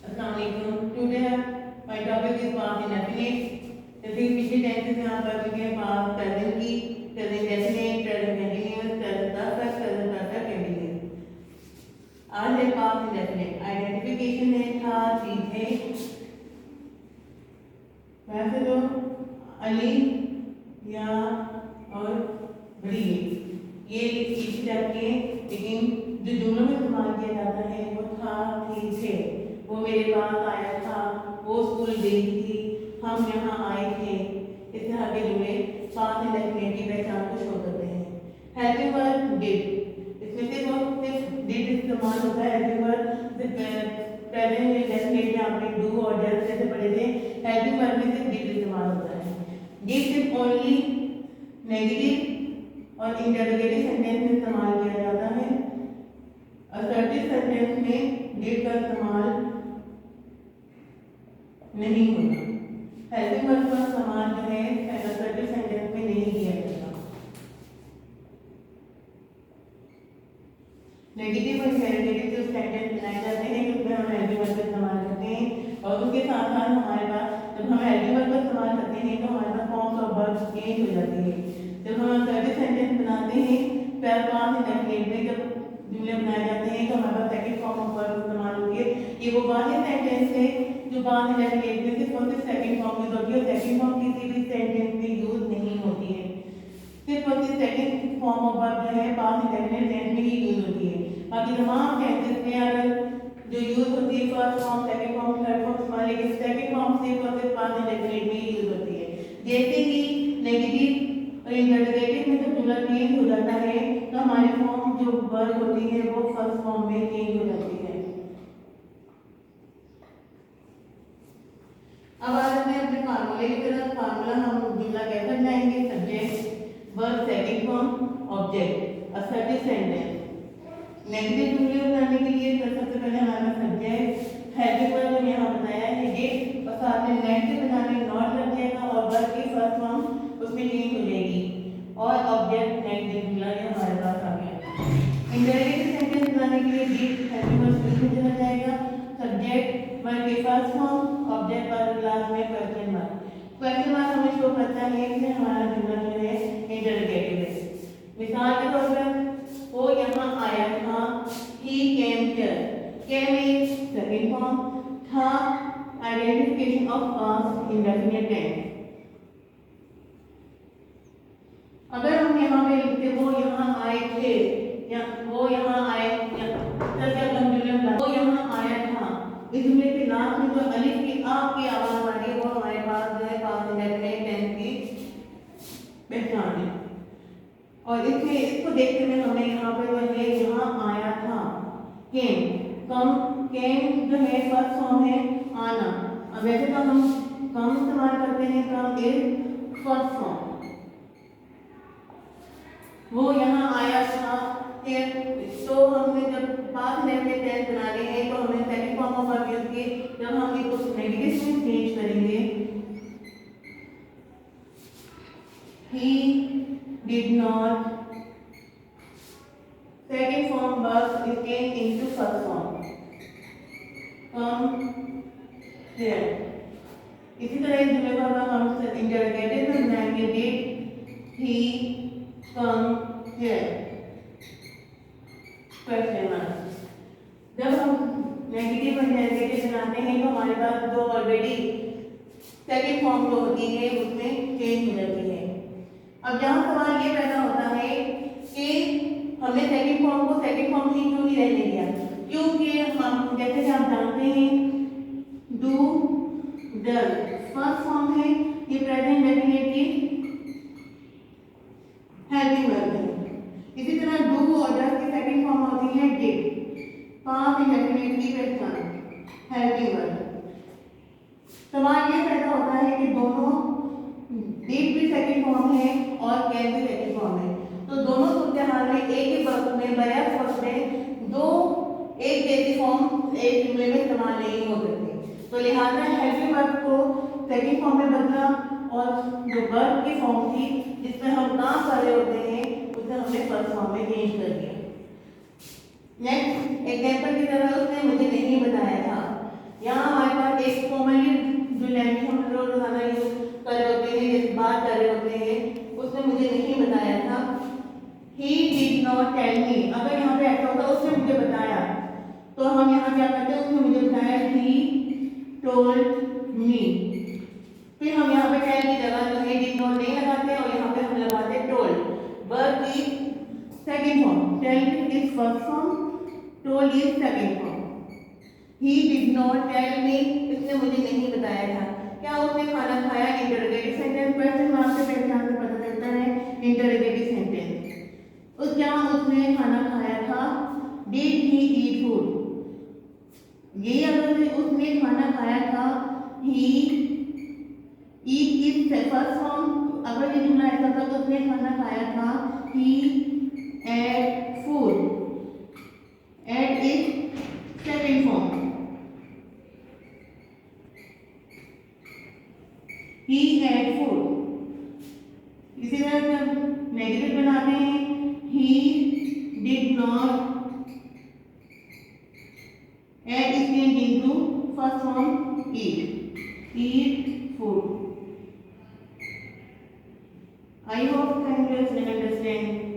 Assalamualaikum. Today my topic is past indefinite. जैसे पिछले tenses में आप पढ़ चुके हैं पास्ट प्रेजेंट की, present definite, present continuous, present perfect, present perfect continuous. आज है पास्ट इंडेफिनेट। आइडेंटिफिकेशन है था चीजें, वैसे तो अली या और बड़ी ये चीज जाके, लेकिन जो जुमलों में इस्तेमाल किया जाता है वो था थी थे। वो मेरे पास आया था, वो स्कूल गई थी, हम यहाँ आए थे। इस तरह के जुमले पास्ट इंडेफिनिट की पहचान को शो करते हैं। हेल्पिंग वर्ब डिड, इसमें सिर्फ डिड इस्तेमाल होता है। हेल्पिंग वर्ब प्रेजेंट इंडेफिनिट में आपने डू और डज जैसे पढ़े थे। हेल्पिंग वर्ब में सिर्फ डिड इस्तेमाल होता है। डिड सिर्फ ओनली नेगेटिव और इंटरोगेटिव सेंटेंस में इस्तेमाल किया जाता है। असर्टिव सेंटेंस में डिड का इस्तेमाल नहीं होता। हेल्पिंग वर्ब का इस्तेमाल जो है असर्टिव सेंटेंस में नहीं किया जाता। नेगेटिव और इंटरोगेटिव जो सेंटेंस बनाए जाते हैं उसमें हम हेल्पिंग वर्ब का इस्तेमाल करते हैं। और उसके साथ साथ हमारे पास जब हम हेल्पिंग वर्ब का इस्तेमाल करते हैं तो हमारे पास फॉर्म्स ऑफ वर्ब चेंज हो जाती है। जब हम असर्टिव सेंटेंस बनाते हैं पास्ट इंडेफिनिट में जब जुमले बनाए जाते हैं तो हमारे पास सेकंड फॉर्म ऑफ वर्ब इस्तेमाल होती है। ये वो वाले सेंटेंस है जो पास्ट इंडेफिनिट में सिर्फ और सिर्फ सेकंड फॉर्म यूज होती है। सेकंड फॉर्म किसी भी सेंटेंस में यूज नहीं होती है। सिर्फ और सिर्फ सेकंड फॉर्म ऑफ वर्ब जो है पास्ट इंडेफिनिट टेंस में ही यूज होती है। बाकी तमाम टेंसेस में अगर जो यूज होती है first form, second form, third form इस्तेमाल, लेकिन सेकंड फॉर्म सिर्फ और सिर्फ पास्ट इंडेफिनिट में ही यूज होती है। जैसे ही नेगेटिव और इंटरोगेटिव में जब जुमला चेंज हो जाता है तो हमारी फॉर्म जो वर्ब होती है वो फर्स्ट फॉर्म में चेंज हो जाती है। अब आ जाते हैं अपने फार्मूले की तरफ। फार्मूला हम जुमला कैसे बनाएंगे? Subject verb second form object assertive sentence. Negative जुमले बनाने के लिए सबसे पहले हमारा सब्जेक्ट हेल्पिंग वर्ब हम यहाँ बताया है डिड और साथ में नेगेटिव बनाने नॉट लग जाएगा और वर्ब की फर्स्ट फॉर्म उसमें चेंज हो जाएगी और ऑब्जेक्ट नेगेटिव जुमला ये हमारे पास आ गया। इंटरोगेटिव सेंटेंस बनाने के लिए डिड हेल्पिंग वर्ब उसमें चला जाएगा, सब्जेक्ट वर्ब की फर्स्ट फॉर्म ऑब्जेक्ट पर क्लास में क्वेश्चन मार्क। क्वेश्चन मार्क हमें शो करता है कि हमारा जुमला जो है इंटरोगेटिव है। मिसाल के तौर पर वो यहाँ आया था, he came here। came is second form, था identification of past indefinite tense। अगर हम यहाँ पे लिखते वो यहाँ आए थे या वो यहाँ आए या वो यहाँ आया था, इस जुमले के लास्ट में जो अलिफ की आप की आवाज आ रही है वो हमारे पास जो है पास्ट इंडेफिनिट टेंस की पहचान है। और इसमें इसको देखते हुए हमें यहाँ पे जो है यहाँ आया था केम, केम जो है फर्स्ट फॉर्म है आना। अब वैसे तो हम कम इस्तेमाल करते हैं कम इज फर्स्ट फॉर्म। वो यहाँ आया था तो हमने जब पास्ट इंडेफिनिट टेंस बना रहे हैं तो हमें second form of verb use की। जब हम इसको नेगेटिव में चेंज करेंगे he did not, second form verb is came into first form, come here। इसी तरह इस जुमले को हम इंटरोगेटिव में बनाएंगे did he come here question mark. जब हम नेगेटिव और इंटरोगेटिव बनाते हैं तो हमारे पास जो ऑलरेडी सेकंड फॉर्म जो होती है उसमें चेंज हो जाती है। अब यहाँ सवाल ये पैदा होता है कि हमने सेकंड फॉर्म को सेकंड फॉर्म ही क्यों नहीं रहने दिया? क्योंकि हम जैसे कि आप जानते हैं डू डज फर्स्ट फॉर्म है, ये प्रेजेंट इंडेफिनिट की हेल्पिंग वर्ब है। इसी तरह डू और डज की सेकंड फॉर्म होती है डिड, पास्ट इंडेफिनिट की पहचान हेल्पिंग वर्ब। सवाल ये पैदा होता है कि दोनों डिड भी सेकंड फॉर्म है और कैन भी सेकंड फॉर्म है, तो दोनों सूरत हाल में एक ही वक्त में बैक वक्त में दो एक जैसी फॉर्म एक जुमले में इस्तेमाल नहीं हो सकती। तो लिहाजा हेल्पिंग वर्ब को सेकंड फॉर्म में बदला और जो वर्ब की फॉर्म थी जिसमें हम काम कर रहे होते हैं उसे हमने फर्स्ट फॉर्म में चेंज कर दिया। नेक्स्ट एग्जांपल की तरह उसने मुझे नहीं बताया था, यहाँ he did not tell me, अगर यहाँ पे ऐसा होता उसने मुझे बताया, तो हम यहाँ क्या करते हैं, उसने मुझे बताया, he told me। फिर हम यहाँ पे tell की जगह तो he did not नहीं लगाते और यहाँ पे हम लगाते told। verb की second form, tell is first form, told is second form। he did not tell me, इसने मुझे नहीं बताया था। क्या उसने खाना खाया, इंटरोगेटिव सेंटेंस, क्वेश्चन मार्क से पहचान से पता चलता है इंटरोगेटिव सेंटेंस। उस क्या उसने खाना खाया था, डिड ही ईट फूड। ये अगर उसने खाना खाया था, ही ईट इज फर्स्ट फॉर्म, अगर ये जुमला ऐसा था तो उसने खाना खाया था, he ate food, ate is second form, he had food। इसी तरह से हम नेगेटिव बनाते हैं, he did not add इसलिए into first form eat food। I hope you can understand